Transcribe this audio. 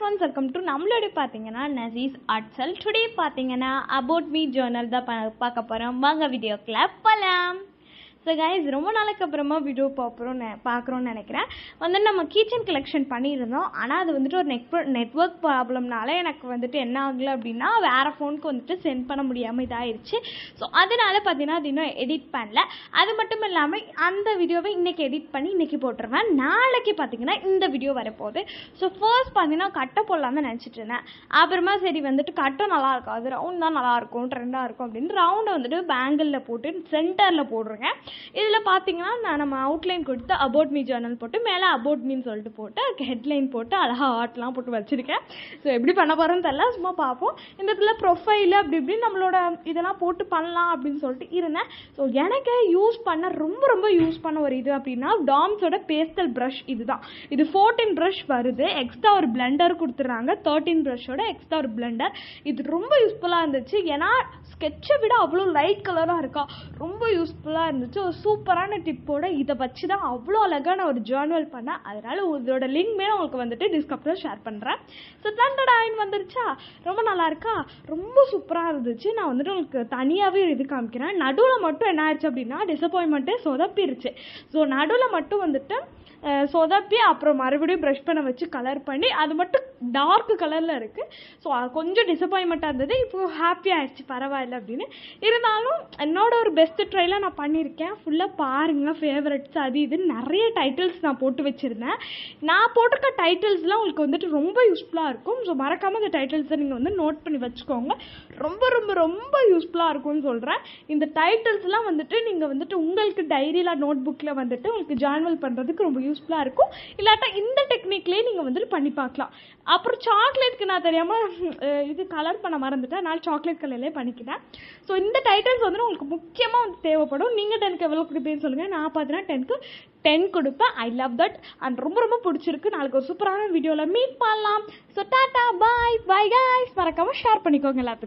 Friends, welcome to நம்மளோட பார்த்தீங்கன்னா நசீஸ் ஆர்ட்ஸல். Today பார்த்தீங்கன்னா அபவுட் மீ ஜேர்னல் தான் பார்க்க போகிறோம். வாங்க வீடியோக்குள்ள போகலாம். ஸோ கைஸ், ரொம்ப நாளைக்கு அப்புறமா வீடியோ பார்க்குறோன்னு நினைக்கிறேன். நம்ம கிச்சன் கலெக்ஷன் பண்ணியிருந்தோம். ஆனால் அது வந்துட்டு ஒரு நெட்வொர்க் ப்ராப்ளம்னால எனக்கு வந்துட்டு என்ன ஆகலை அப்படின்னா, வேறு ஃபோனுக்கு வந்துட்டு சென்ட் பண்ண முடியாமல் இதாகிடுச்சு. ஸோ அதனால பார்த்தீங்கன்னா அது இன்னும் எடிட் பண்ணல. அது மட்டும் இல்லாமல் அந்த வீடியோவை இன்றைக்கி எடிட் பண்ணி இன்றைக்கி போட்டுருவேன். நாளைக்கு பார்த்தீங்கன்னா இந்த வீடியோ வரப்போகுது. ஸோ ஃபர்ஸ்ட் பார்த்தீங்கன்னா கட்டை போடலாம் தான் நினச்சிட்டு இருந்தேன். அப்புறமா சரி வந்துட்டு கட்டை நல்லா இருக்கும், அது ரவுண்ட் தான் நல்லாயிருக்கும், ட்ரெண்டாக இருக்கும் அப்படின்னு ரவுண்டை வந்துட்டு பேங்கிளில் போட்டு சென்டரில் போடுறேன். இதில் பார்த்தீங்கன்னா நம்ம அவுட்லைன் கொடுத்து அபவுட் மீ ஜேர்னல் போட்டு மேலே அபவுட் மீன்னு சொல்லிட்டு போட்டு ஹெட்லைன் போட்டு அழகாக ஆர்ட்லாம் போட்டு வச்சுருக்கேன். ஸோ எப்படி பண்ண போகிறோன்னு தெரியல, சும்மா பார்ப்போம். இந்த இதில் ப்ரொஃபைல் அப்படி இப்படி நம்மளோட இதெல்லாம் போட்டு பண்ணலாம் அப்படின்னு சொல்லிட்டு இருந்தேன். ஸோ எனக்கு யூஸ் பண்ண ரொம்ப யூஸ் பண்ண ஒரு இது அப்படின்னா டாம்ஸோட பேஸ்டல் ப்ரஷ். இதுதான், இது 14 ப்ரஷ் வருது. எக்ஸ்ட்ரா ஒரு பிளெண்டர் கொடுத்துட்றாங்க, 13 ப்ரஷோட எக்ஸ்ட்ரா ஒரு பிளெண்டர். இது ரொம்ப யூஸ்ஃபுல்லாக இருந்துச்சு. ஏன்னா ஸ்கெட்சை விட அவ்வளோ லைட் கலராக இருக்கா, ரொம்ப யூஸ்ஃபுல்லாக இருந்துச்சு. ஒரு சூப்பரான டிப்போட இதை வச்சு தான் அவ்வளோ அழகாக நான் ஒரு ஜேர்னல் பண்ணேன். அதனால் இதோட லிங்க் மேலே உங்களுக்கு வந்துட்டு டிஸ்கிரிப்ஷனில் ஷேர் பண்ணுறேன். ஸோ தண்டடாயின் வந்துருச்சா, ரொம்ப நல்லா இருக்கா, ரொம்ப சூப்பராக இருந்துச்சு. நான் வந்துட்டு உங்களுக்கு தனியாகவே இது காமிக்கிறேன். நடுவில் மட்டும் என்ன ஆயிடுச்சு அப்படின்னா டிசப்பாயின்மெண்ட்டே சொதப்பிருச்சு. ஸோ நடுவில் மட்டும் வந்துட்டு சொதப்பி அப்புறம் மறுபடியும் ப்ரஷ் பண்ண வச்சு கலர் பண்ணி அது மட்டும் டார்க் கலரில் இருக்குது. ஸோ அது கொஞ்சம் டிசப்பாயின்மெண்ட்டாக இருந்தது. இப்போது ஹாப்பி ஆகிடுச்சு, பரவாயில்ல அப்படின்னு. இருந்தாலும் என்னோட ஒரு பெஸ்ட்டு ட்ரையில் நான் பண்ணியிருக்கேன். ஃபுல்லாக பாருங்கள், ஃபேவரட்ஸ் அது இதுன்னு நிறைய டைட்டில்ஸ் நான் போட்டு வச்சுருந்தேன். நான் போட்டிருக்க டைட்டில்ஸ்லாம் உங்களுக்கு வந்துட்டு ரொம்ப யூஸ்ஃபுல்லாக இருக்கும். ஸோ மறக்காமல் இந்த டைட்டில்ஸை நீங்கள் வந்து நோட் பண்ணி வச்சுக்கோங்க. ரொம்ப யூஸ்ஃபுல்லாக இருக்கும்னு சொல்கிறேன். இந்த டைட்டில்ஸ்லாம் வந்துட்டு நீங்கள் வந்துட்டு உங்களுக்கு டைரியில் நோட் புக்கில் வந்துட்டு உங்களுக்கு ஜேர்னல் பண்ணுறதுக்கு ரொம்ப யூஸ்ஃபுல்லாக இருக்கும். இல்லாட்டா இந்த டெக்னிக்லேயே நீங்கள் வந்துட்டு பண்ணி பார்க்கலாம். அப்புறம் சாக்லேட்டுக்கு நான் தெரியாமல் இது கலர் பண்ண மறந்துட்டேன், அதனால் சாக்லேட் கலர்லேயே பண்ணிக்கிட்டேன். ஸோ இந்த டைட்டில்ஸ் வந்துட்டு உங்களுக்கு முக்கியமாக வந்து தேவைப்படும். நீங்கள் 10க்கு எவ்வளோ கொடுப்பேன்னு சொல்லுங்கள். நான் பார்த்தீங்கன்னா 10க்கு 10 கொடுப்பேன். ஐ லவ் தட் அண்ட் ரொம்ப பிடிச்சிருக்கு. நாளைக்கு ஒரு சூப்பரான வீடியோவில் மீட் பண்ணலாம். So tata, bye guys. மறக்காமல் ஷேர் பண்ணிக்கோங்க எல்லாத்துக்கும்.